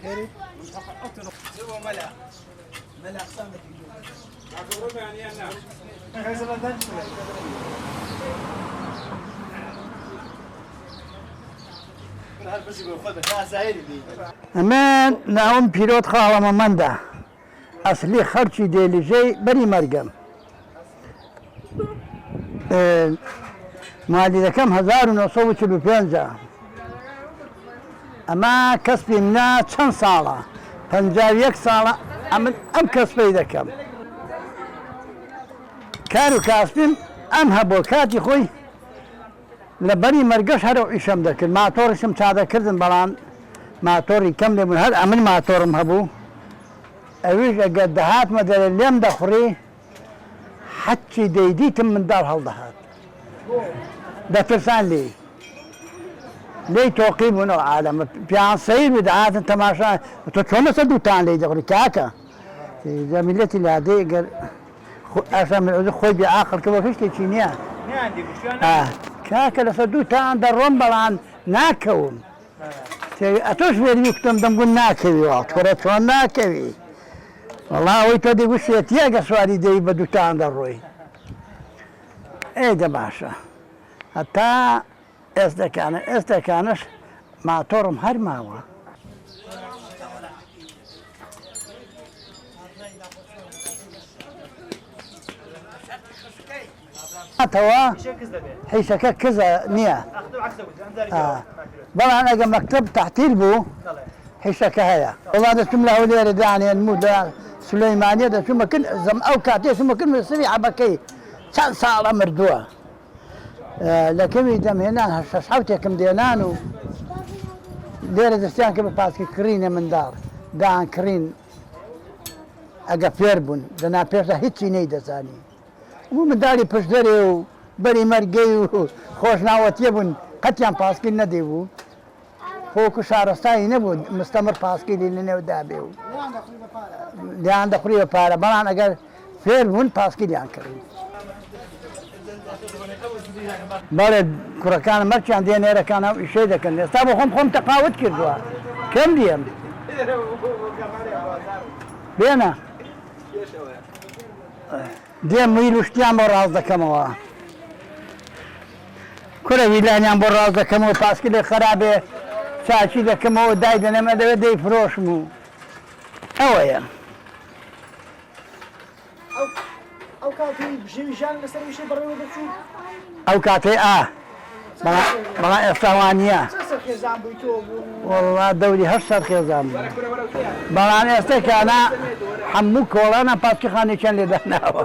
خيري سوى ملأ أقسامك من ناوم پیرۆت خاڵەمە مندا ئەسلی خەرچی دێلیژەی بەری مەرگەم مالی دەکەم 1945 ئەمە کەسبی منە چەند ساڵە 51 ساڵە ئەم کەسبەی دەکەم کار و کاسبیم ئەم هەبوو کاتی خۆی لە بەری مەرگەش هەرو ئیشەم دەکرد ماتۆڕشم چادەکردن بەڵام ماتۆڕی کەم لێبوون هەر ئەمن ماتۆڕم هەبوو ئەویش ئەگەر دەهاتمە دەرێ لێم دەخوڕی حەچی دەیدیتم منداڵ هەڵدەهات دەترسان لێی تۆقی بوونەوە عالەمە پیان سەیر بوو دەهاتن تەماشا تۆ چۆنە سە دووتان لێی دەخوڕی کاکە زەمیلەتی لادەی ئەگەر ئەسا من خۆی بێعاقڵ کە بە هیچێکی نییە کاکە لەسەر دووتان دەڕۆم بەڵام ناکەوم ئەتۆش وێری کتم دەمگوون ناکەویەوە تۆرە چۆن ناکەوی وەڵا ئەوەی تۆ دەیگوشێتی ئەگە سواری دەی بە دووتان دەڕۆی ئێدە باشە هەتا ئێستەکانش ماتۆڕم هەر ماوە تەوا حیشەکە کزە نییە بەڵام ئەگە مەکتەب تەحتیل بوو حیشەکە هەیە وڵا دەچم لە هەولێرە دانێنمو سولەیمانیە دەچوومەکرد زەم ئەو کاتێ چوومەکرد سەری عەبەکەی چەند ساڵە مردووە لەکەوی دەمهێنان شەش حەوتێکم دێنان و لێرە دەستیان کە بە پاسکی کڕینە منداڵ دان کڕین ئەگە فێر بوون دەنا پێشدا هیچی نەی دەزانی و منداڵی پشتدەرێ و بەری مەرگەی و خۆشناوەتیە بوون قەتیان پاسکی نەدەی بوو خۆکو شارستایی نەبوو مستەمر پاسکی لە نێودا بێ و لیان دەخوری بە پارە بەڵام ئەگەر فێر بوون پاسکی لیان کردین بەڵێ کوڕەکان مەرچیان دێنێرەکان ئەو ئیشەی دەکەن ئێستا بۆ خۆم تەقاوت کردووە کەم دێم بێنە دێم ویل وشتیان بۆ ڕاز دەکەمەوە کورە ویلانیان بۆ ڕاز دەکەمەوە پاسکی لێ خراپێ چاچی دەکەمەوە دای دەنەمە دەوێت دەی فرۆشم و ئەوەیە ئەو کاتی ژێویژان لەسەر وشەی بەڕێوە دەچوو ئەو کاتێ بەڵام ئێستاوان نییە خێزان بووی تۆ وەڵا دەوری 800 خێزان بوو بەڵام ئێستێکانە هەموو کۆڵانە پاسکی خانێکیان لێداناوە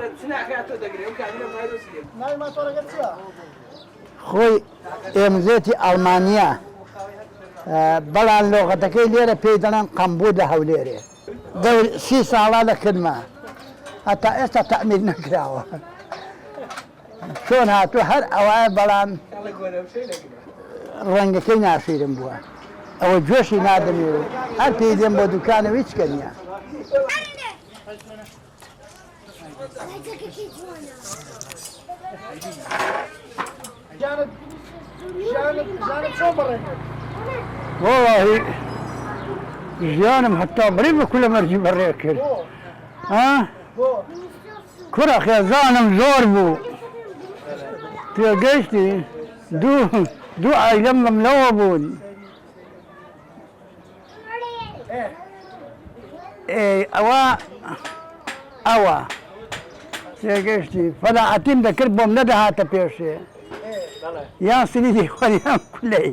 ناوی ماتۆڕەکەت چییە؟ خۆی ئێمزێتی ئەڵمانیا بەڵام لۆغەتەکەی لێرە پێی دەڵێن قەمبوو لە هەولێرێ 30 ساڵە لەکردمە هەتا ئێستا تەعمیر نەکراوە چۆن هاتووە هەر ئەوایە بەڵام ڕەنگەکەی ناشیرم بووە ئەوە گوێشی نادەمێ و هەر پێی دێم بۆ دوکانەوە هیچ کە نییە وەڵاهی ژیانم هەتا بڕی بە کولە مەرجی بەڕێ کرد کوڕە خێزانم زۆر بوو تێگەیشتی دوو ئایلەم لەملەوە بوون ئەوە تێگەشتی فەلاعەتیم دەکرد بۆم نەدەهاتە پێشێ یان سنیدی خۆریان کولەی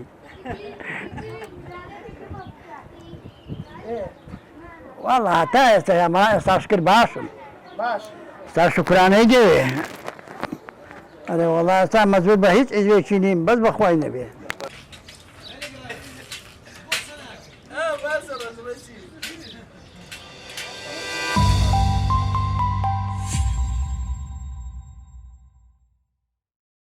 وەڵا هەتا ئێستا هەما ئێستاش کرد باشم ئێستا شوکرانەی دەوێ ئەرێ وەڵا ئێستا مەجبور بە هیچ ئیزوێکی نیم بەس بەخوای نەبێ